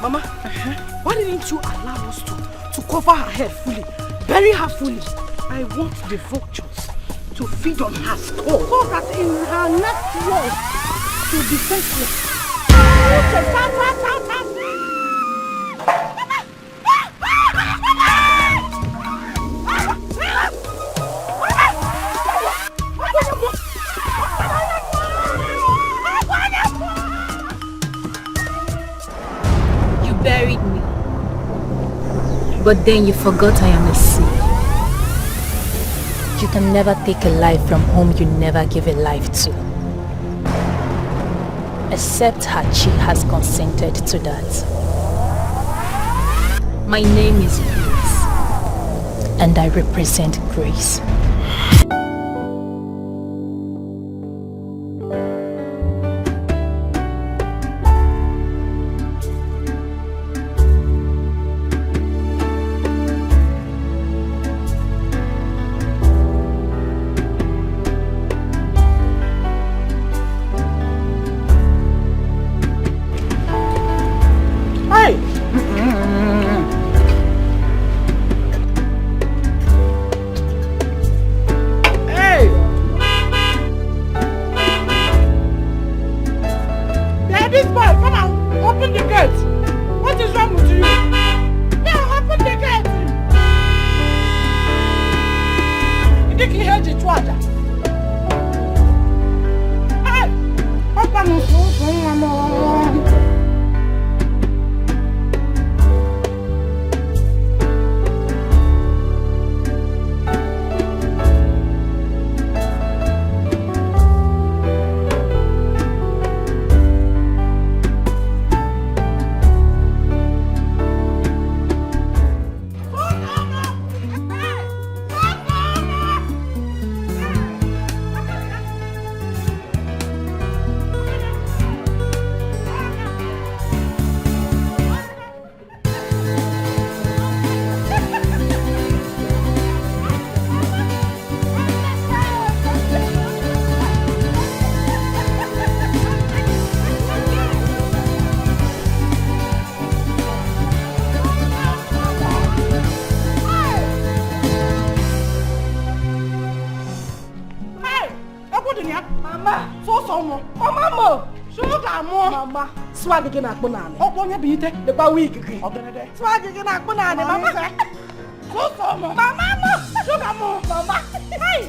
Mama, why didn't you allow us to cover her head fully, bury her fully? I want the vultures to feed on her skull so that in her next war to be defenseless. You buried me, but then you forgot I am a seed. You can never take a life from whom you never give a life to. Except Hachi has consented to that. My name is Grace, and I represent Grace. Swag again at Bonani. Oh, one be the week. Swag again at Bonani, Mama. Mama, Mama. Hey,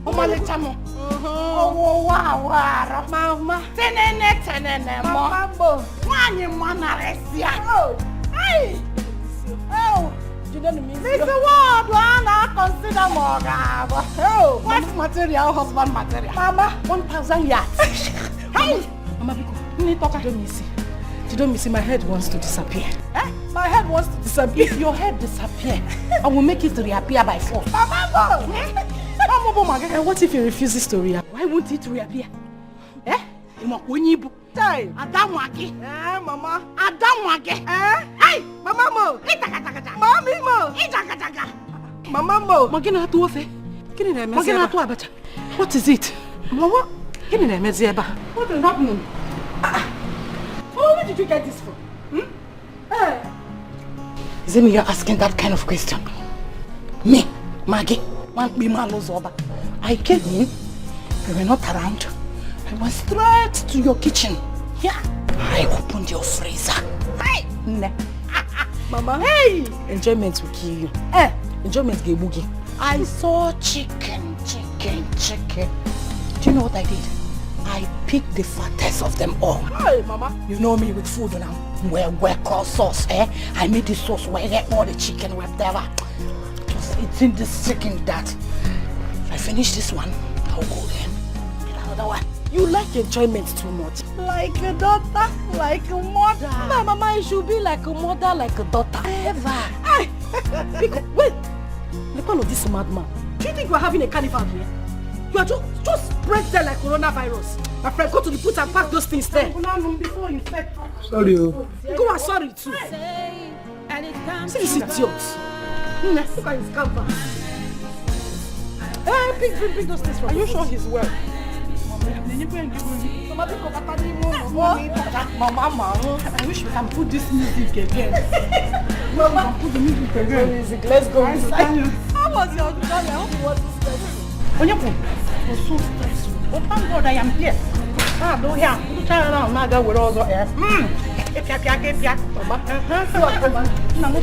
oh, my little. Oh, wow, Mama. Tenene, Mama. One you manaresia. Oh, hey. Oh, you don't mean this is what one I consider more. Oh, what's material, husband material? Mama, 1,000 yards. Hey, Mama. You don't miss it. My head wants to disappear. Eh? My head wants to disappear. If your head disappears, I will make it reappear by force. Mama! What if it refuses to reappear? Why won't it reappear? Eh? Time. Adamwaki. Eh, Mama. Adamwaki. Eh? Hey! Mama Mo! Mommy Mo! Mama Mo! What is it? Mama? What is happening? Where did you get this from? Hey. Zemi, you're asking that kind of question. Me, Maggie, I came in, you were not around. I went straight to your kitchen. Yeah. I opened your freezer. Hey! Mama, hey! Enjoyment will kill you. Enjoyment will boogie. I saw chicken. Do you know what I did? I picked the fattest of them all. Hey, Mama. You know me with food now. Where cross sauce, eh? I made the sauce where I get all the chicken, whatever. Just eating this chicken that. If I finish this one, I'll go then. Get another one. You like enjoyment too much. Like a daughter, like a mother. No, Mama, it should be like a mother, like a daughter. Ever. Hey! Wait! Look at this madman. Do you think we're having a carnival here? You are just spread there like coronavirus. My friend, go to the put and pack those things there. Before you infect. Sorry. Go and sorry too. See this idiot. Look at his canvas. Hey, pick those things from. Are you sure he's well? Mama, I wish we can put this music again. Mama, put the music again. Music. Let's go inside. How was your journey? I hope it wasn't stressful. Onyepo, it was so stressful. Oh, thank God I am here. Do here. Do try around. Naga with all the air. If you get Mama. No, no,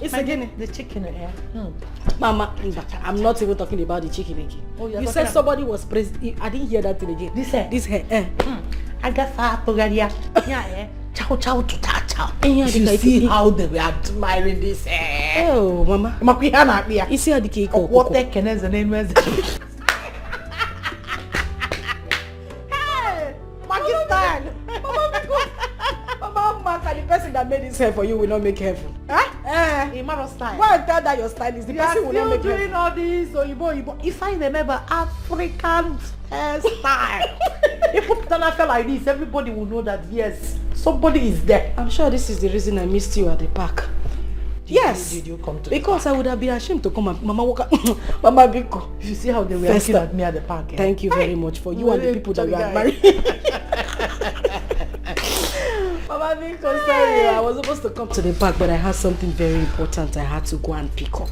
It's again the chicken here. Mama, I'm not even talking about the chicken again. Oh, you said somebody was praised. I didn't hear that thing again. This hair. I got far to yeah. Chow chow to chow. You see how they were admiring this hair. Oh, Mama. You see how the cake. What the can is the name was? Hey, Pakistan. Mama, the person that made this hair for you will not make heaven. Huh? Style. Why tell that your style is the person will not make heaven? Doing all this Oyibo. If I remember African hairstyle, if put on a feel like this, everybody will know that yes, somebody is there. I'm sure this is the reason I missed you at the park. Did you come to because I would have been ashamed to come and Mama walk up. Mama Biko. You see how they were looking at me at the park. Thank you very much for you and the people that you are married. Mama Biko, sorry. I was supposed to come to the park, but I had something very important I had to go and pick up.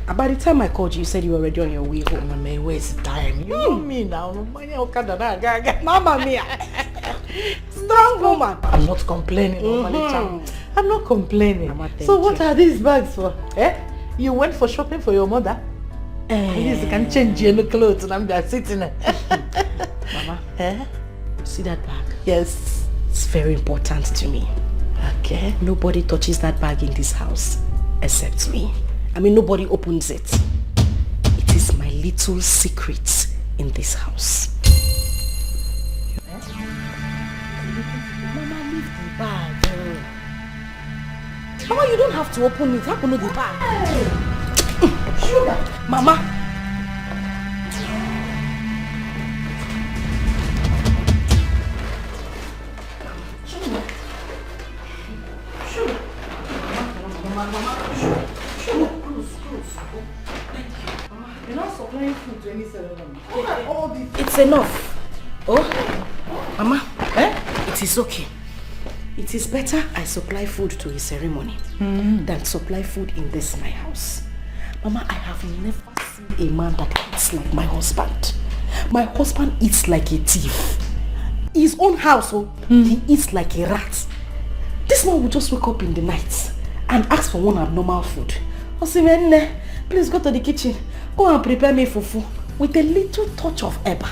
And by the time I called you, you said you were already on your way home. Mama, where's the time? You know me now. Mama Mia. Strong woman. I'm not complaining. I'm not complaining. Mama, so what are these bags for? You went for shopping for your mother? At least you can change your clothes and I'm there sitting there. Mama, see that bag? Yes. It's very important to me. Okay. Nobody touches that bag in this house except me. I mean, nobody opens it. It is my little secret in this house. Mama, leave the bag. Mama, you don't have to open it. Open the bag. Sugar. Mama. bring food to any ceremony? All this. It's enough. Oh, Mama, it is okay. It is better I supply food to a ceremony than supply food in this my house. Mama, I have never seen a man that eats like my husband. My husband eats like a thief. His own house, he eats like a rat. This man will just wake up in the night and ask for one abnormal food. Osimene, please go to the kitchen. Go and prepare me fufu with a little touch of eba.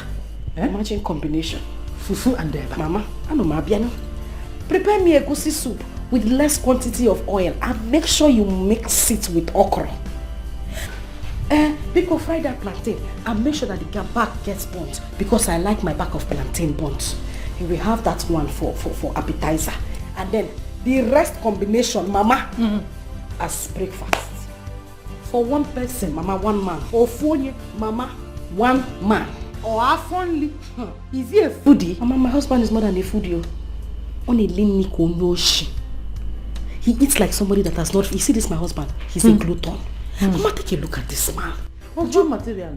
Imagine combination. Fufu and eba. Mama, I know my piano. Prepare me a goosey soup with less quantity of oil and make sure you mix it with okra. Biko, fry that plantain and make sure that the back gets burnt because I like my back of plantain burnt. You will have that one for appetizer. And then the rest combination, Mama, as breakfast. For one person, Mama, one man. Or for you, Mama, one man. Or half only. Is he a foodie? Mama, my husband is more than a foodie. Only Liniko Noshi. He eats like somebody that has not. You see this, my husband? He's a glutton. Mama, take a look at this man. What's your material?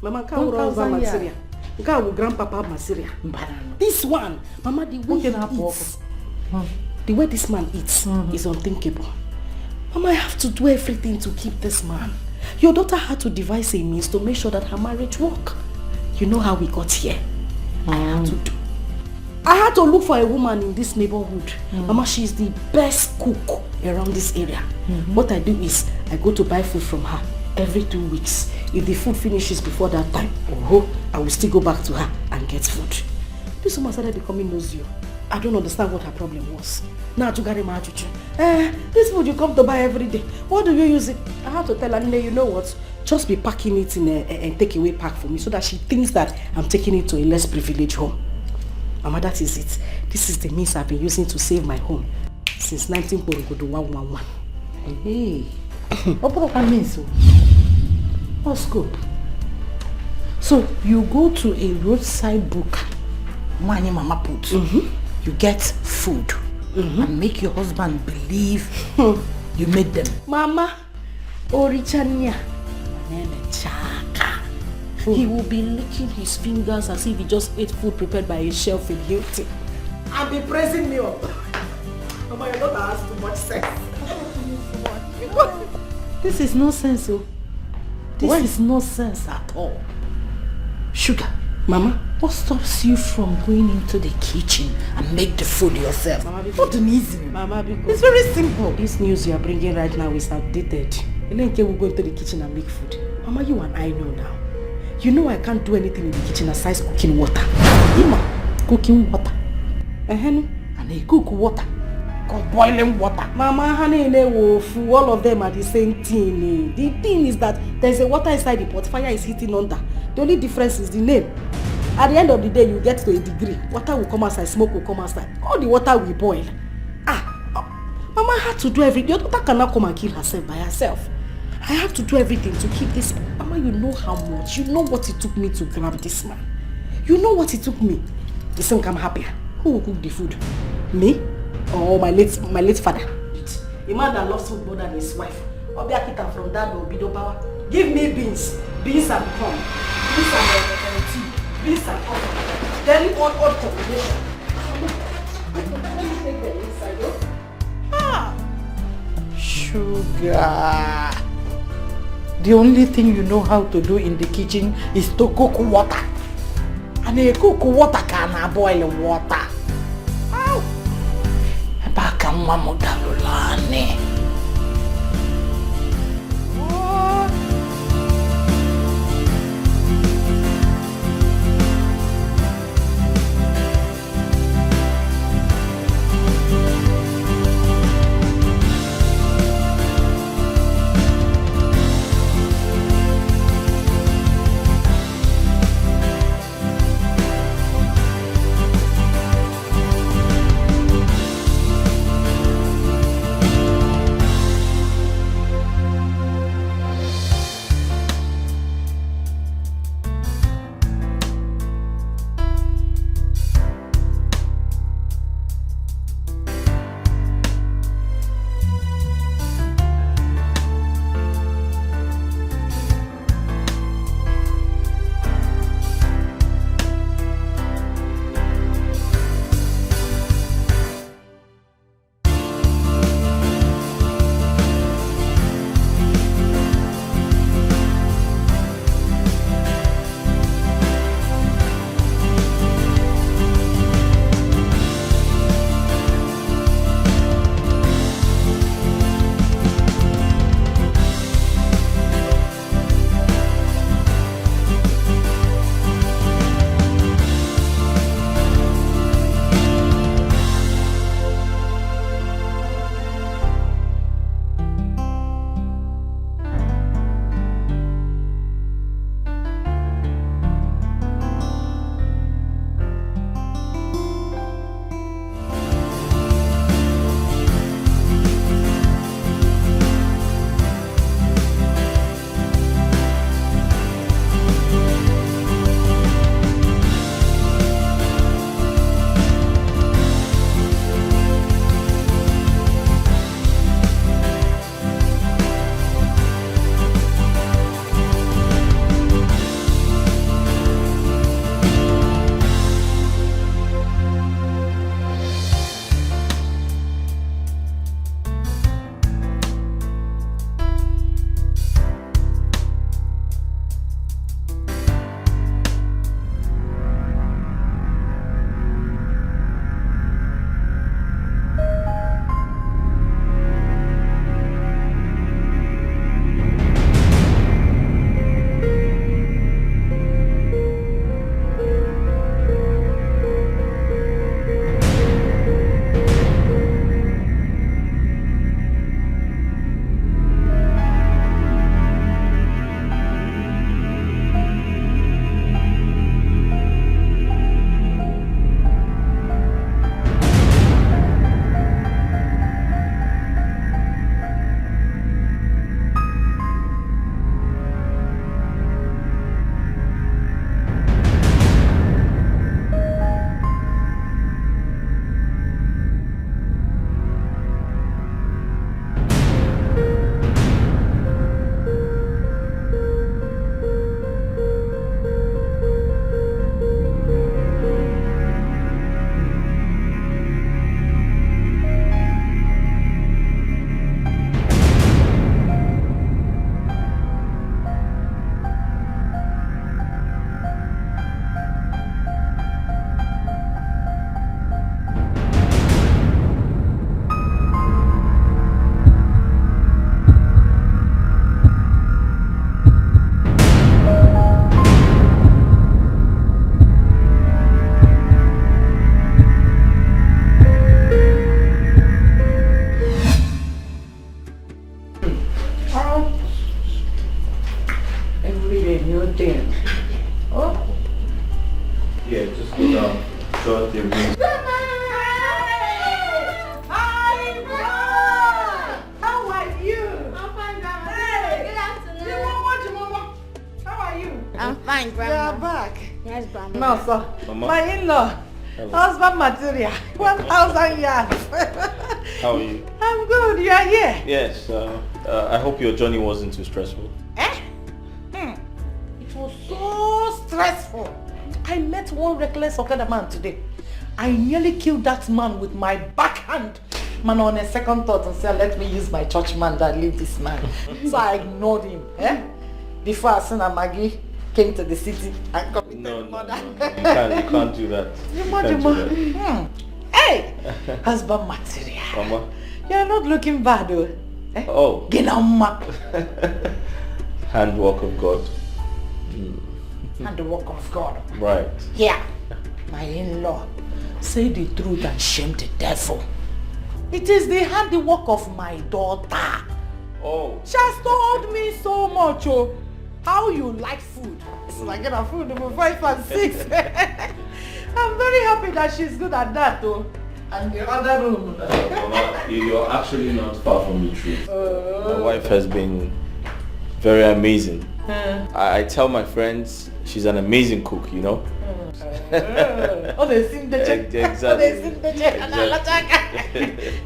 Mama, can't material. Grandpapa material. This one, Mama, the way he eats, the way this man eats is unthinkable. Mama, I have to do everything to keep this man. Your daughter had to devise a means to make sure that her marriage work. You know how we got here. I had to look for a woman in this neighborhood. Mama, she's the best cook around this area. What I do is, I go to buy food from her every 2 weeks. If the food finishes before that time, I will still go back to her and get food. This woman started becoming nosy. I don't understand what her problem was. Now to carry my this food you come to buy every day. What do you use it? I have to tell her, you know what? Just be packing it in a takeaway pack for me so that she thinks that I'm taking it to a less privileged home. Mama, that is it. This is the means I've been using to save my home since 1911. Hey, what means? What's good? So you go to a roadside book, money Mama put. You get food and make your husband believe you made them. Mama, Orichania, he will be licking his fingers as if he just ate food prepared by a chef in Hilton. And be praising me up. Mama, your daughter has too much sex. This is nonsense, This is nonsense at all. Sugar, Mama, what stops you from going into the kitchen and make the food yourself? Mama, what an easy. Mama, it's very simple. This news you are bringing right now is outdated. Elenke will go into the kitchen and make food. Mama, you and I know now. You know I can't do anything in the kitchen aside cooking water. Ima, cooking water. And they cook water. Called boiling water. Mama, honey, all of them are the same thing. The thing is that there's a water inside the pot, fire is hitting under. The only difference is the name. At the end of the day, you get to a degree. Water will come outside, smoke will come outside. All the water will boil. Mama had to do everything. Your daughter cannot come and kill herself by herself. I have to do everything to keep this. Mama, you know how much. You know what it took me to grab this man. You know what it took me. You think I'm happier? Who will cook the food? Me? Or my late father? A man that loves food more than his wife. Obiakita from that will be no power. Give me beans and corn, beans and tea, beans and coffee. Very odd combination. Sugar. The only thing you know how to do in the kitchen is to cook water. And you cook water can boil water. Ow! Baka mama dalulane. You did. Oh. Yeah, just go down. Short the room. How are you? I'm fine, Grandma. Hey. Good afternoon. Mama. How are you? I'm fine, Grandma. You're back. Yes, Grandma. No, sir. Mama. My in-law. Hello. Husband material. 1,000 yards. How are you? I'm good. You are here. Yes, I hope your journey wasn't too stressful. It was so stressful. I met one reckless Okada man today. I nearly killed that man with my backhand. Man, on a second thought, and said, let me use my church man that leave this man. So I ignored him. Before Asuna Maggie came to the city and committed murder. No. You can't do that. You can't do that. Hey! Husband material. Mama. You're not looking bad though. Oh. Ginama. Handwork of God. And the work of God. Right. Yeah. My in-law. Say the truth and shame the devil. It is the handiwork of my daughter. Oh. She has told me so much, how you like food. It's like getting food number 5 and 6. I'm very happy that she's good at that though. And the other room. Mama, you're actually not far from the truth. My wife has been very amazing. I tell my friends she's an amazing cook, you know? Oh, they sing the check. Exactly. Oh, they sing the check.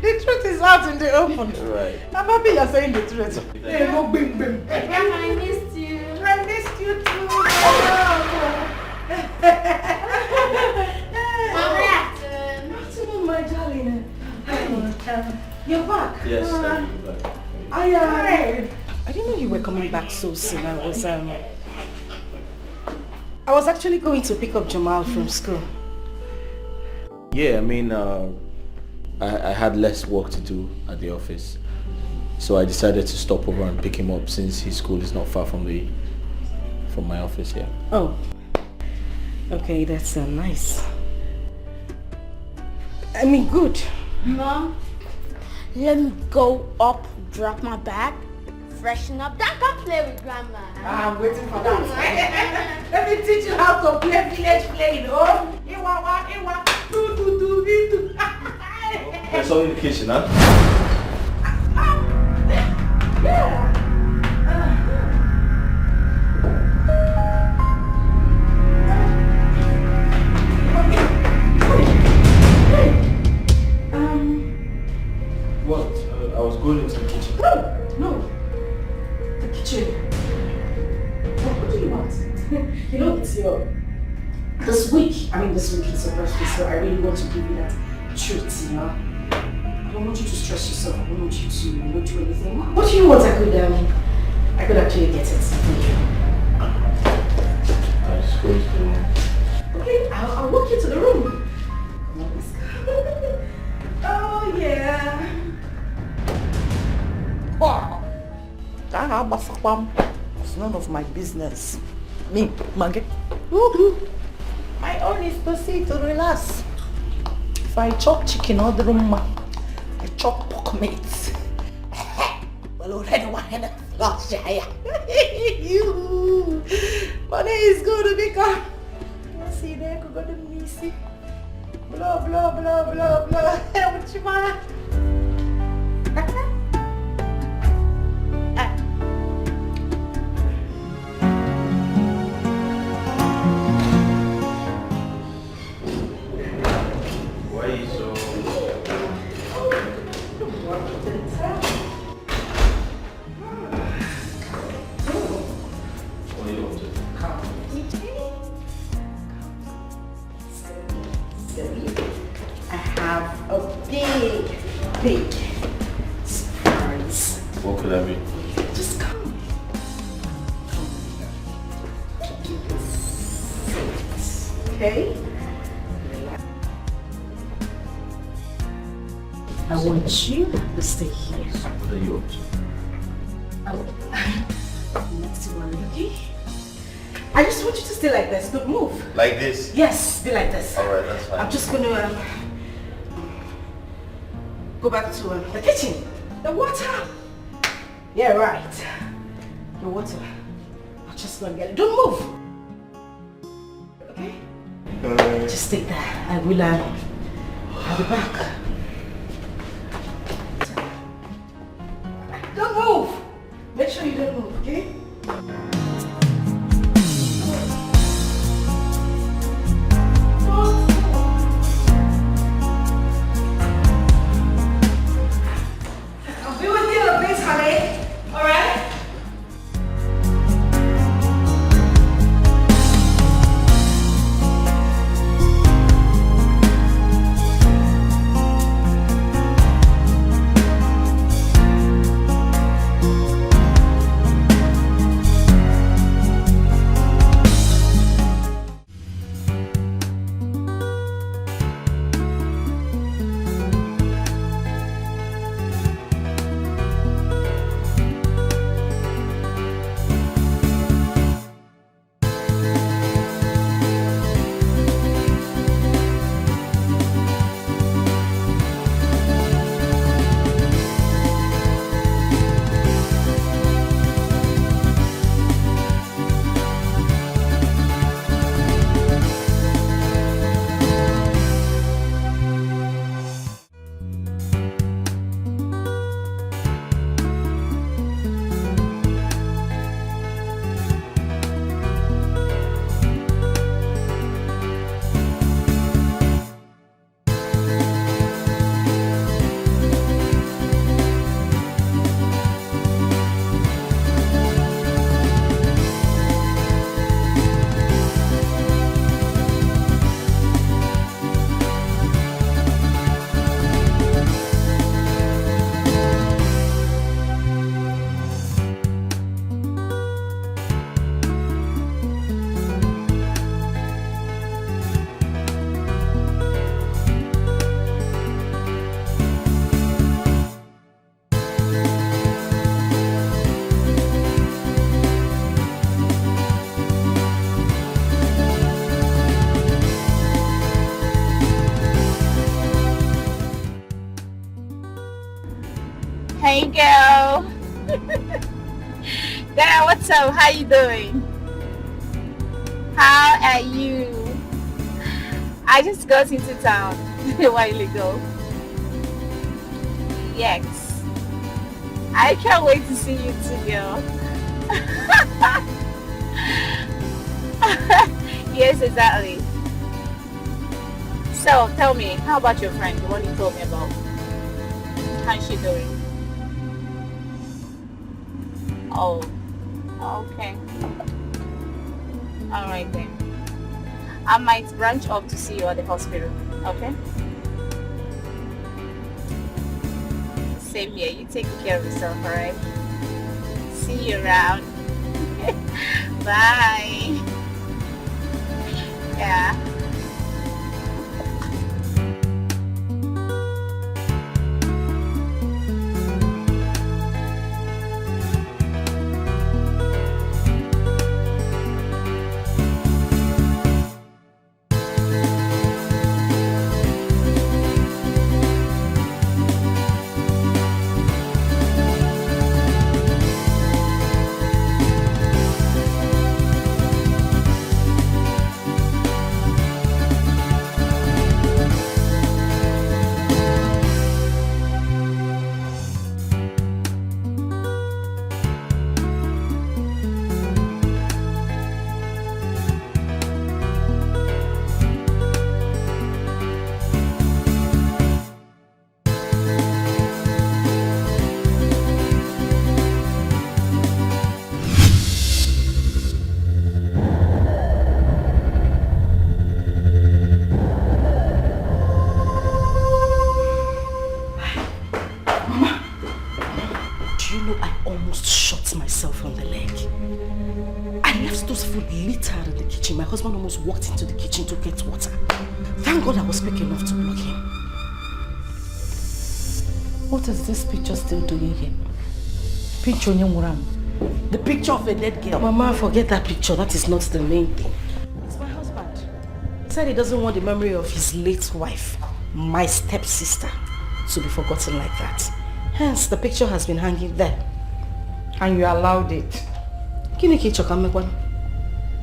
The truth is out in the open. Right. I'm happy you're saying the truth. Hey, no bing bing. Grandma, I missed you. I missed you too. Good afternoon. Afternoon, my darling. You're back. Yes, I'm back. I didn't know you were coming back so soon. I was actually going to pick up Jamal from school. Yeah, I mean, I had less work to do at the office. So I decided to stop over and pick him up since his school is not far from my office here. Oh. Okay, that's nice. I mean, good. Mom, let me go up, drop my bag, freshen up, then come play with Grandma. I'm waiting for that. Let me teach you how to play village playing. Oh, Iwa, do. There's all in the kitchen, huh? Yeah. What? I was going into the kitchen. No. The kitchen. What do you want? You know, it's this week it's your birthday, so I really want to give you that treat, you know? I don't want you to stress yourself. I don't want you to not do anything. What do you want? I could actually get it for you. I was going to the room. Okay, I'll walk you to the room. Come on, let's go. Oh, yeah. It's none of my business. Me, Maggie. My own is to see to relax. If I chop chicken or the room, I chop pork meat. Well, already one hand last year. You, money is good to become. You see, there could go to Missy. Blah blah blah blah blah. What you want? Why are you so... What do you want to do? I have a big surprise. What could that be? Just come. Okay? I want you to stay here. What are you up to? Next to one, okay? I just want you to stay like this. Don't move. Like this? Yes, be like this. Alright, that's fine. I'm just gonna go back to the kitchen. The water. Yeah, right. The water. I'll Just one girl. Don't move. Okay? Just stay there. I'll be back. Don't move. Make sure you don't move, okay? I'll be with you in a bit, honey. All right? Hey girl. Girl, what's up? How you doing? How are you? I just got into town a while ago. Yes. I can't wait to see you too, girl. Yes, exactly. So, tell me, how about your friend, the one you told me about? How's she doing? Oh, okay. Alright then. I might branch off to see you at the hospital, okay? Same here. You take care of yourself, alright? See you around. Bye. Yeah. My husband almost walked into the kitchen to get water. Thank God I was quick enough to block him. What is this picture still doing here? Picture the picture of a dead girl. Mama, forget that picture. That is not the main thing. It's my husband. He said he doesn't want the memory of his late wife, my stepsister, to be forgotten like that. Hence, the picture has been hanging there. And you allowed it?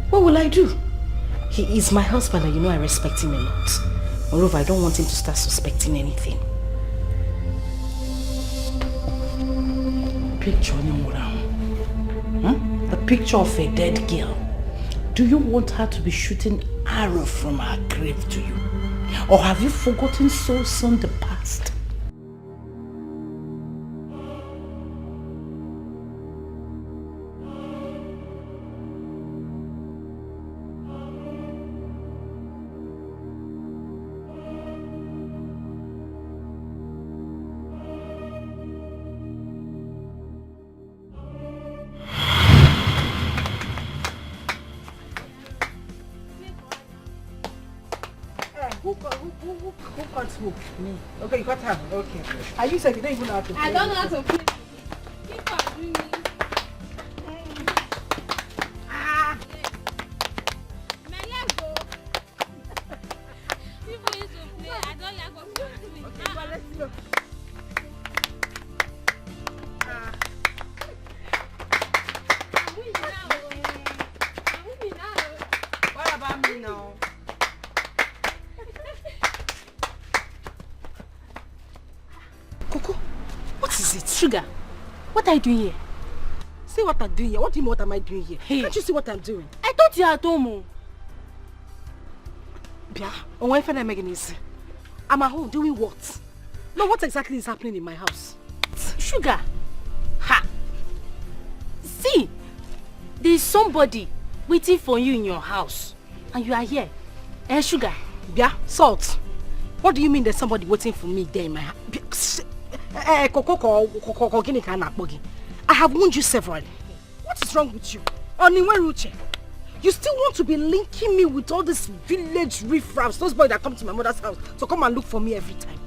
What will I do? He is my husband and you know I respect him a lot. Moreover, I don't want him to start suspecting anything. Picture the picture of a dead girl. Do you want her to be shooting arrow from her grave to you? Or have you forgotten so soon the past? Who cut who? Me. Okay, you got her. Okay. Are you saying you don't even know how to play? I don't know how to play. Keep on doing me. My leg go. People used to play. I don't like what people do. Okay, well, let's go. I'm winning now. What about me now? Coco, what is it? Sugar, what are you doing here? See what I'm doing here. What do you mean what am I doing here? Hey. Can't you see what I'm doing? I thought you were at home. Bia, on Wi-Fi I'm making this. I'm at home doing what? No, what exactly is happening in my house? Sugar, ha! See, there's somebody waiting for you in your house, and you are here. Sugar. Bia, Salt. What do you mean there's somebody waiting for me there in my house? I have warned you severally. What is wrong with you? You still want to be linking me with all these village riffraffs, those boys that come to my mother's house to come and look for me every time.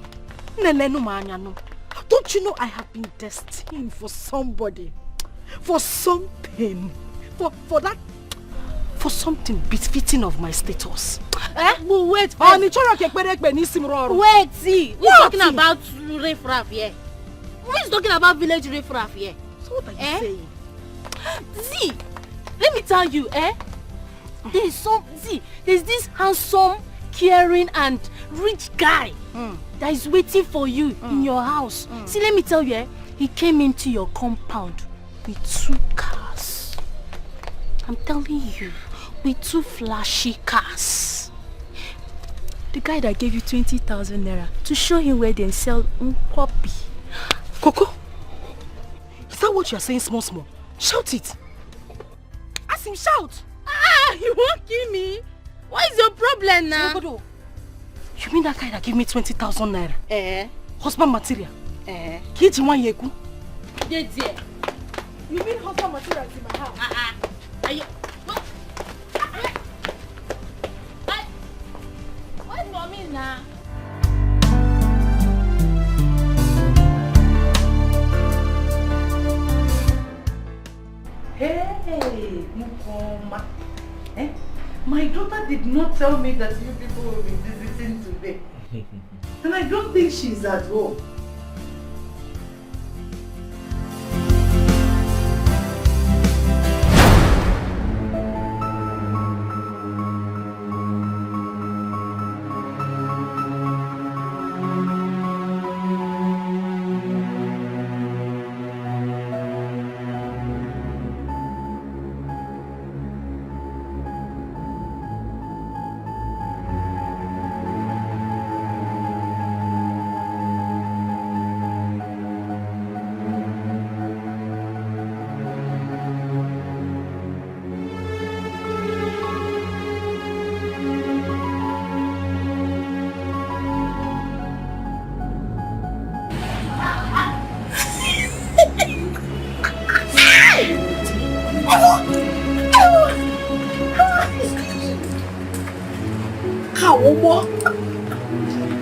Don't you know I have been destined for somebody, for something, for something befitting of my status? Wait, Wait, see, who's talking about riffraff here? Who is talking about village riffraff here? So what are you saying? See, let me tell you, there's this handsome, caring and rich guy that is waiting for you in your house. See, let me tell you, he came into your compound with 2 cars. I'm telling you, with 2 flashy cars. The guy that gave you 20,000 naira to show him where they sell Nkwobi. Coco, is that what you are saying small? Shout it. Ask him, shout. You won't kill me. What is your problem now? You mean that guy that gave me 20,000 naira? Husband material? Kiji one yeku? You mean husband material is in my house? Are you... What's mommy now? Hey, Mukoma. My daughter did not tell me that you people will be visiting today. And I don't think she's at home.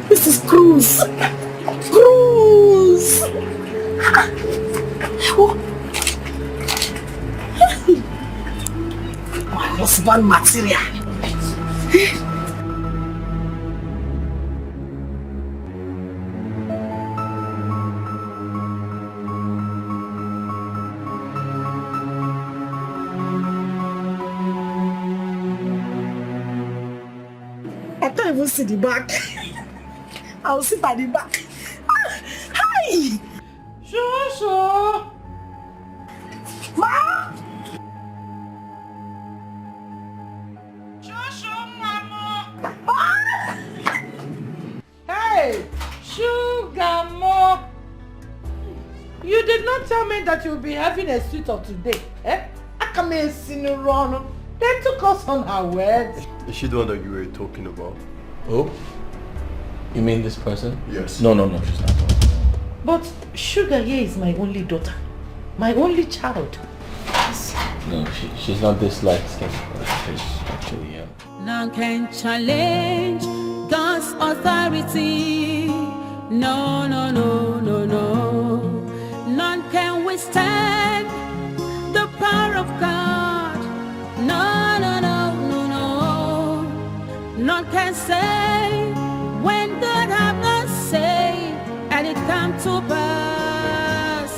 This is Cruz. Cruz. My husband material. I can't even see the back. I'll sit at the back. Hi! Shushu! Ma! Shushu, Mama! Hey! Sugar Mo! You did not tell me that you'll be having a suit of today, eh? I come in Sinurano. They took us on our wedding. Is she the one that you were talking about? Oh? You mean this person? Yes. No, she's not. But Sugar here is my only daughter. My only child. No, she's not this light-skinned. She's actually, None can challenge God's authority. No. None can withstand the power of God. No. None can say when God have not said and it come to pass.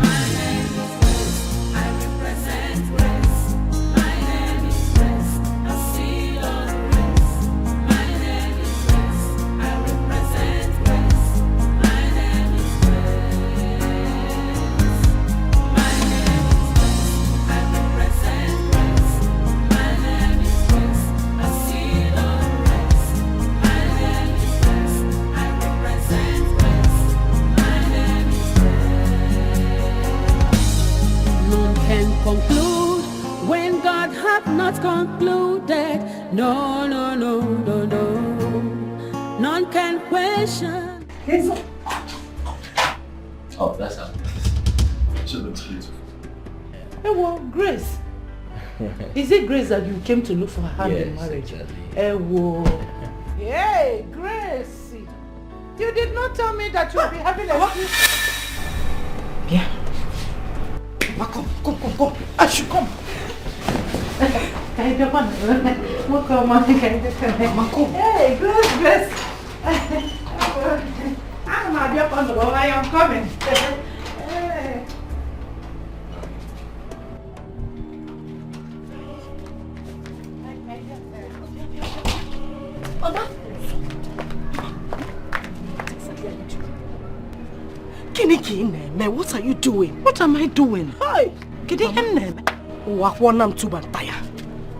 My name is Grace, I represent Grace. My name is Grace, I see your grace. My name is Grace, I represent Grace. My name is Grace. My name is Grace, I represent Grace. My name is Grace, I see your grace. My name is Grace, I represent Grace. My name is Grace. None can conclude when God hath not concluded. No. None can question. Oh, that's how. She looks beautiful. Hey, well, Grace. Is it Grace that you came to look for her hand in marriage? Exactly. Hey, whoa. Hey, Grace. You did not tell me that you'll be having a... Yeah. Ma, come. I should come. Can you come on? Mama, come. Hey, Grace. I'm not your phone. I am coming. Hey. Mama. Kiniki, what are you doing? What am I doing? Hi. Mama.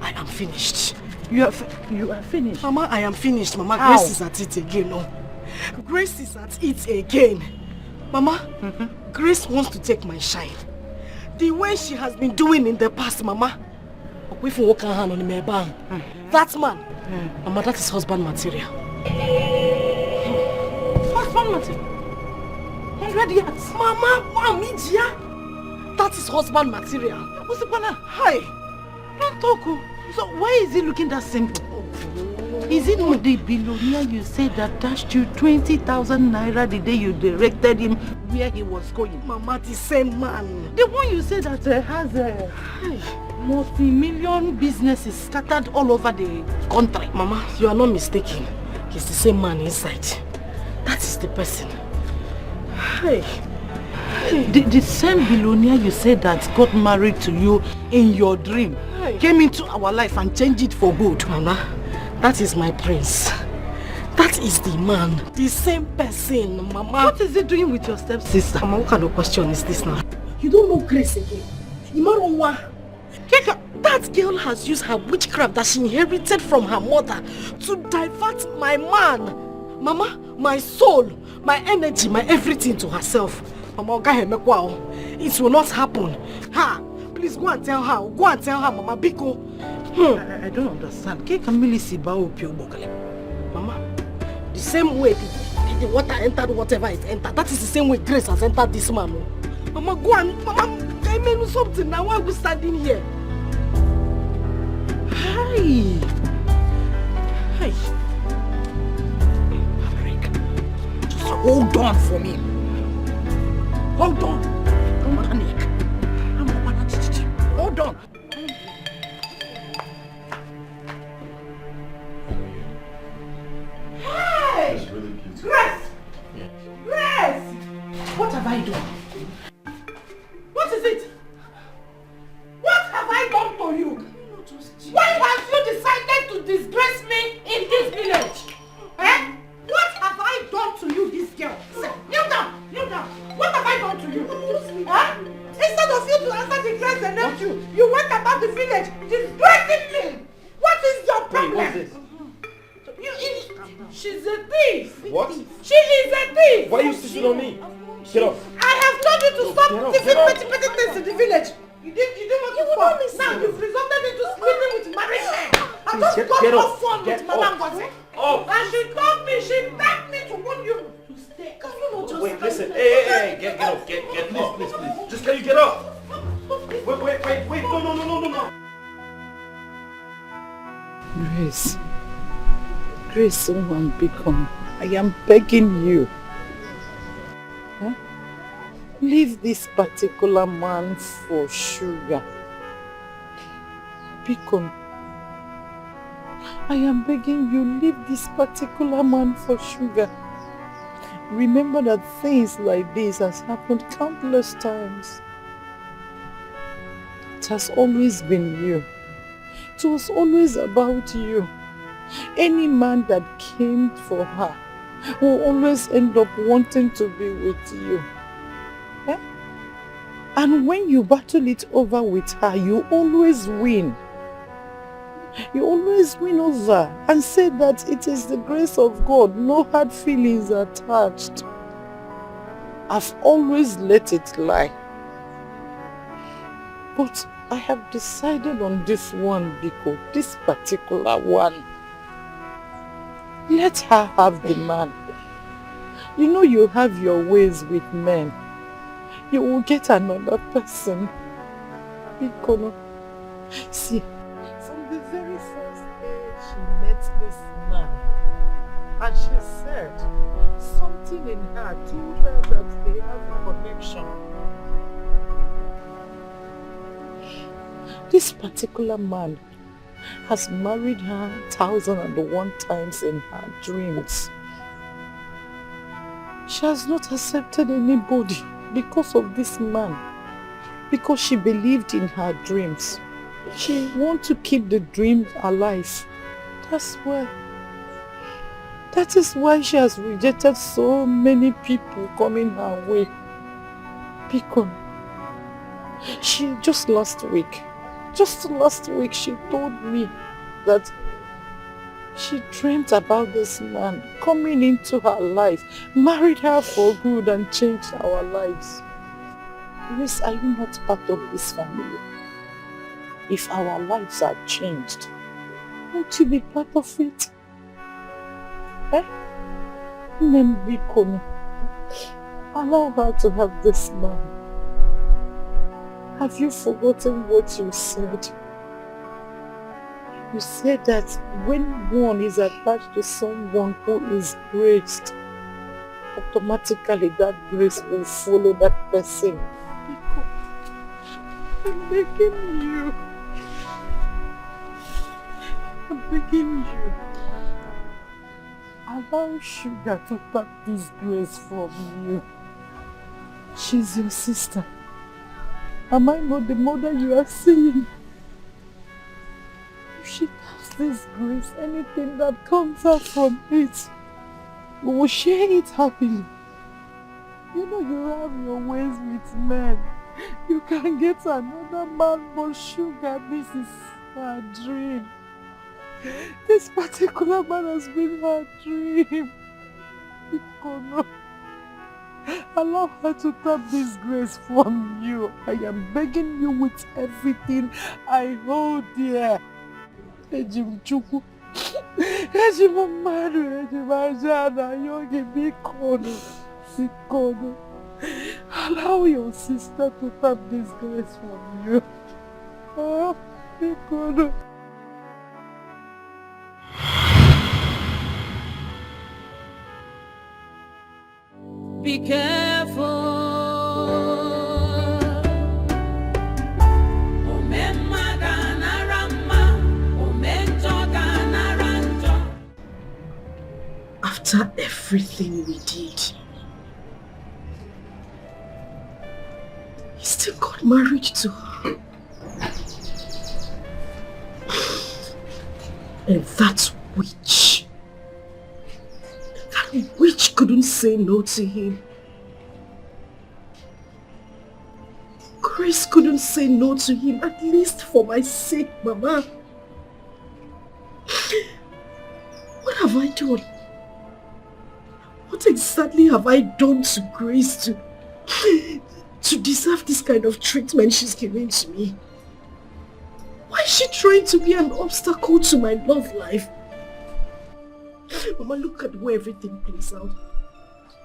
I am finished. You are finished. Mama, I am finished. Mama, How? Grace is at it again. No. Grace is at it again. Mama, Grace wants to take my shine. The way she has been doing in the past, Mama. That man, Mama, that is husband material. Husband material? 100 years. Mama, that is husband material. What's the plan? Hi. Don't talk. So why is it looking that simple? Is it not the billionaire you said that dashed you 20,000 naira the day you directed him where he was going? Mama, the same man. The one you said that has multi-million businesses scattered all over the country. Mama, you are not mistaken. He's the same man inside. That is the person. Hey. The same billionaire you said that got married to you in your dream came into our life and changed it for good. Mama, that is my prince. That is the man. The same person, Mama. What is he doing with your stepsister? Mama, what kind of question is this now? You don't know Grace again. That girl has used her witchcraft that she inherited from her mother to divert my man, Mama, my soul, my energy, my everything to herself. Mama, it will not happen. Please go and tell her. Go and tell her, Mama Biko. I don't understand. Mama, the same way the water entered whatever it entered, that is the same way Grace has entered this man. Mama, go and Mama, I mean something now. Why are we standing here? Hey. Just hold on for me. Hold on. Hold on. Hey! It's really beautiful. Grace! Grace! What have I done? What is it? What have I done to you? Why have you decided to disgrace me in this village? What? She is a thief! Why are you sitting on me? Get up. I have told you to stop thieving petty things in the village. You didn't want to stop. Now you've resulted into sleeping with married men. I just got off phone with Mama Ngozi. And she told me, she begged me to warn you to stay. Can you not just... Wait, listen. Hey, get up. Get, please. Just can you get up? Wait, no. Grace, woman, become. I am begging you. Huh? Leave this particular man for sugar. Beacon, I am begging you, leave this particular man for sugar. Remember that things like this has happened countless times. It has always been you. It was always about you. Any man that came for her will always end up wanting to be with you. Eh? And when you battle it over with her, you always win. You always win over and say that it is the grace of God, no hard feelings attached. I've always let it lie. But I have decided on this one, Biko, this particular one. Let her have the man. You know you have your ways with men. You will get another person. Biko, see, from the very first day she met this man, and she said something in her told her that they have a connection. This particular man has married her 1,001 times in her dreams. She has not accepted anybody because of this man, because she believed in her dreams. She wants to keep the dream alive. That's why. That is why she has rejected so many people coming her way. Because she just last week she told me that she dreamt about this man coming into her life, married her for good and changed our lives. Grace, are you not part of this family? If our lives are changed, won't you be part of it? Eh? Nembikono, allow her to have this man. Have you forgotten what you said? You said that when one is attached to someone who is graced, automatically that grace will follow that person. I'm begging you. I'm begging you. Allow Sugar to take this grace from you. She's your sister. Am I not the mother you are seeing? If she has this grace, anything that comes out from it, we will share it happily. You know you have your ways with men. You can get another man, but Sugar, this is her dream. This particular man has been her dream. Because allow her to tap this grace from you. I am begging you with everything I hold dear. Ejim Chukwu, Ejim Mmadụ, Ejim Ajana, Yogi Bikono. Allow your sister to tap this grace from you. Oh, Bikono. Be careful. After everything we did, he still got married to her. And that witch couldn't say no to him. Grace couldn't say no to him, at least for my sake, Mama. What have I done? exactly have I done to Grace to deserve this kind of treatment she's giving to me? Why is she trying to be an obstacle to my love life? Mama, look at where everything plays out.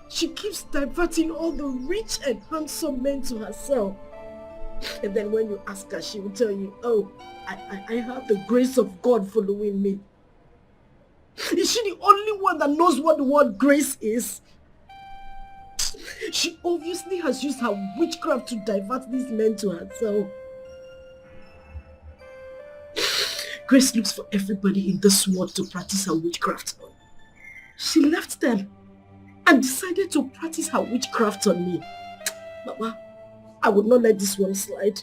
She keeps diverting all the rich and handsome men to herself. And then when you ask her, she will tell you, oh, I have the grace of God following me. Is she the only one that knows what the word grace is? She obviously has used her witchcraft to divert these men to herself. Grace looks for everybody in this world to practice her witchcraft on. She left them and decided to practice her witchcraft on me. Mama, I would not let this one slide.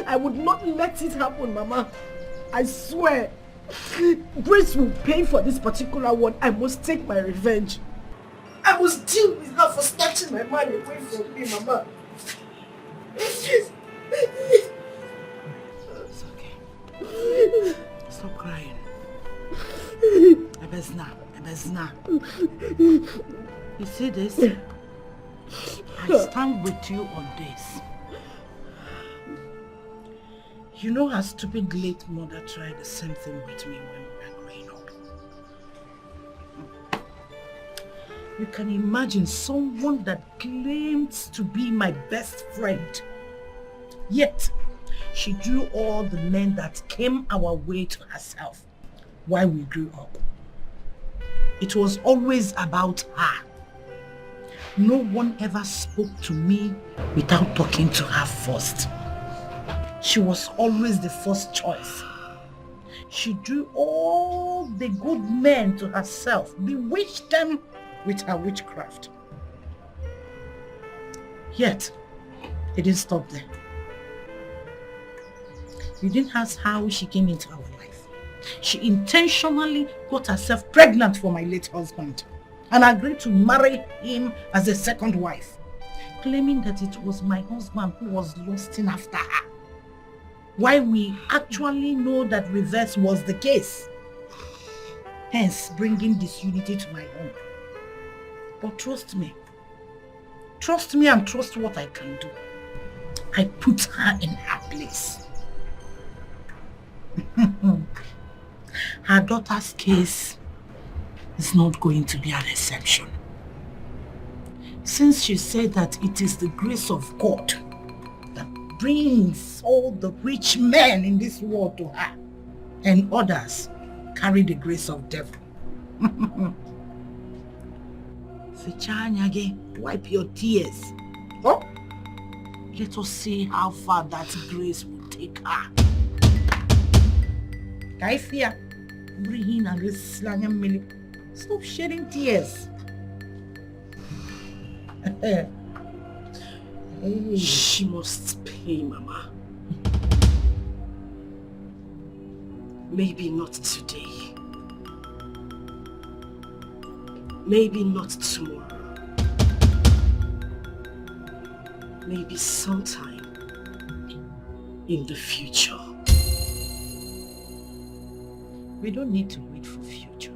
I would not let it happen, Mama. I swear. Grace will pay for this particular one. I must take my revenge. I must deal with her for snatching my man away from me, Mama. It's okay. Stop crying. Ebezna. You see this? I stand with you on this. You know her stupid late mother tried the same thing with me when we were growing up. You can imagine someone that claims to be my best friend. Yet, she drew all the men that came our way to herself while we grew up. It was always about her. No one ever spoke to me without talking to her first. She was always the first choice. She drew all the good men to herself, bewitched them with her witchcraft. Yet, it didn't stop there. You didn't ask how she came into our life. She intentionally got herself pregnant for my late husband and agreed to marry him as a second wife, claiming that it was my husband who was lusting after her. Why we actually know that reverse was the case, hence bringing disunity to my home. But trust me and trust what I can do. I put her in her place. Her daughter's case is not going to be an exception. Since she said that it is the grace of God that brings all the rich men in this world to her, and others carry the grace of devil. Wipe your tears. Oh? Let us see how far that grace will take her. Kaifia, bring and stop shedding tears. She must pay, Mama. Maybe not today. Maybe not tomorrow. Maybe sometime in the future. We don't need to wait for future.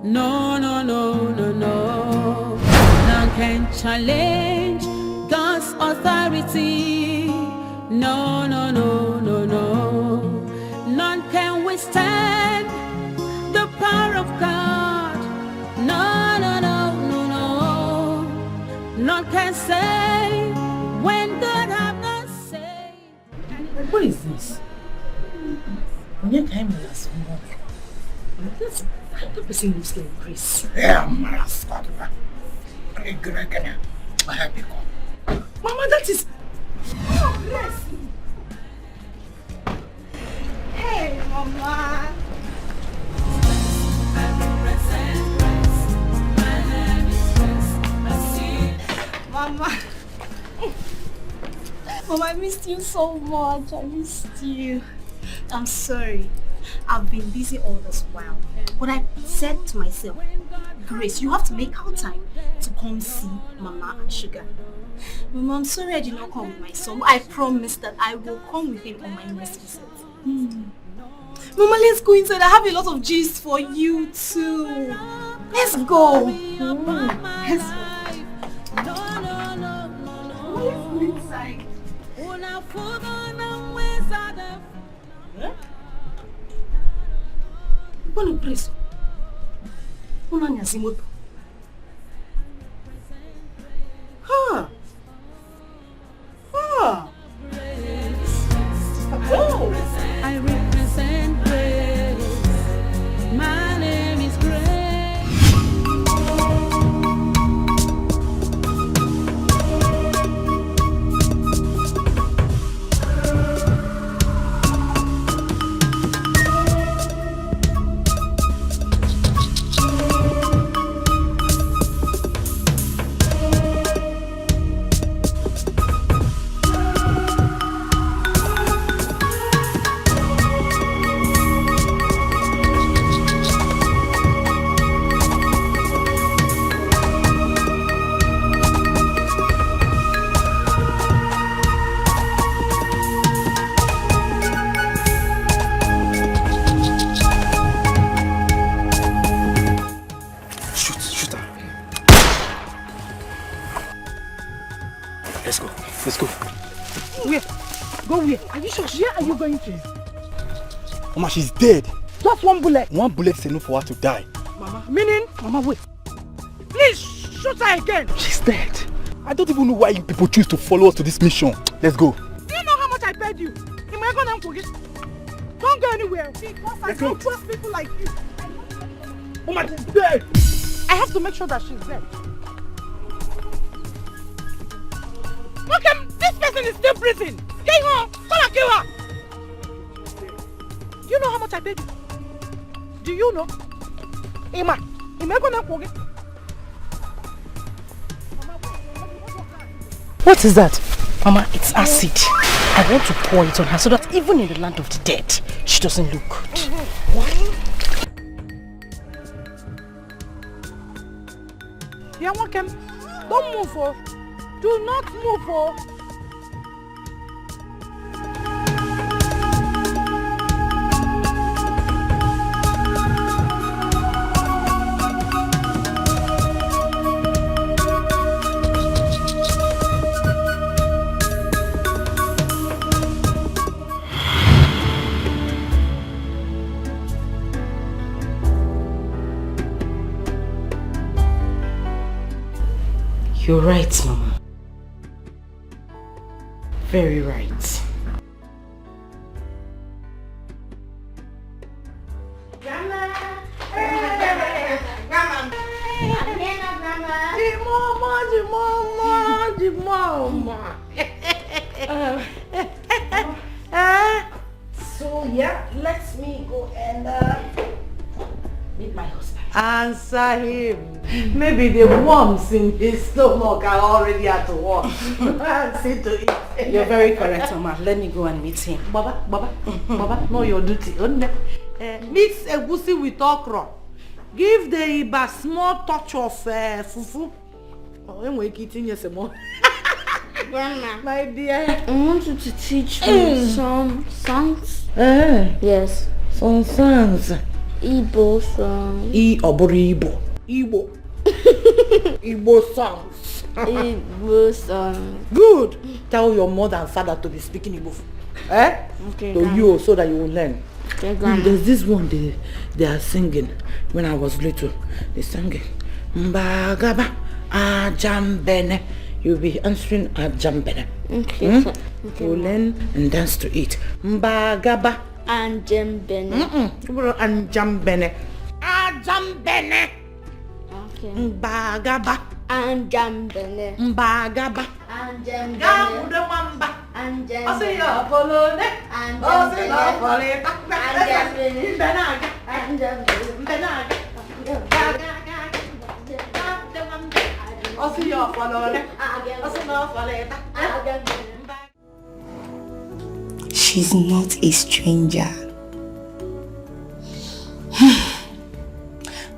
No, no, no, no, no. None can challenge God's authority. No, no, no, no, no. None can withstand the power of God. No, no, no, no, no. None can say when God have not said. What is this? When came last morning. This the person lives like Grace. Mama, that is... Oh, Grace! Hey, Mama. Mama. Mama, I missed you so much. I missed you. I'm sorry. I've been busy all this while. But I said to myself, Grace, you have to make out time to come see Mama and Sugar. Mama, I'm sorry I did not come with my son. I promise that I will come with him on my next visit. Mama, let's go inside. I have a lot of gist for you too. Let's go. Let's go. Let's go inside. Bueno, preso. Una nyazimoto. Ha! Ha! Oh! I represent grace. My name is Grace. Let's go. Where? Go where? Are you sure? Where are you going to? Mama, she's dead. Just one bullet. One bullet is enough for her to die. Mama, meaning? Mama, wait. Please, shoot her again. She's dead. I don't even know why you people choose to follow us to this mission. Let's go. Do you know how much I paid you? Am I going to forget? Don't go anywhere. Because I don't trust people like you. Mama, she's dead. I have to make sure that she's dead. Okay, this person is still breathing. Get her. Kill her. Do you know how much I paid you? Do you know? Emma, am I going to forget? What is that? Mama, it's acid. I want to pour it on her so that even in the land of the dead, she doesn't look good. Yeah, Wakem, don't move, oh. Do not move, oh. You're right, Mama. Very right. Grandma! Grandma! So yeah, let me go and meet my husband. Answer him. Maybe the worms in his stomach are already at work. See to it. You're very correct, Mama. Let me go and meet him. Baba, know your duty. Mix egusi with okra. Give the Iba small touch of fufu. Grandma, My dear. I want you to teach me some songs. Yes, Some songs. Igbo songs. Igbo. Igbo songs. Igbo songs. Good. Tell your mother and father to be speaking Igbo. Okay, To Grandma. you so that you will learn. Okay, Grandma. There's this one they are singing when I was little. They sang it. Mbagaba ajambene. You'll be answering ajambene. Okay, so, You learn and dance to it. Mbagaba and Jembene. Anjambene. Ajambene. Okay. Mbagaba. And Jembene. Mbagaba. And Jembene. Gabudewamba. And Osiya folone. And Osiya foleta. And Benaga. And Jembene. Benaga. Osiya folone. Osiya foleta. She's not a stranger.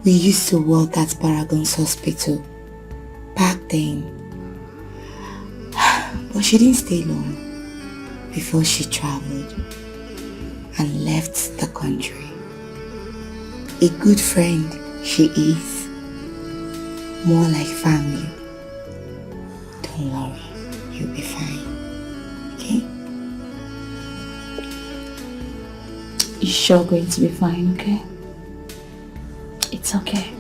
We used to work at Paragon's hospital thing. But she didn't stay long before she traveled and left the country. A good friend she is, more like family. Don't worry, you'll be fine, okay? You're sure going to be fine, okay? It's okay.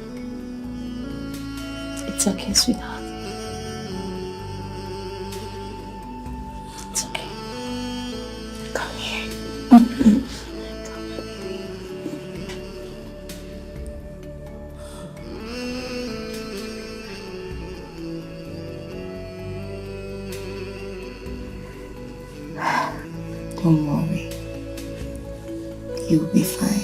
It's okay, sweetheart. It's okay. Come here. Don't worry. You'll be fine.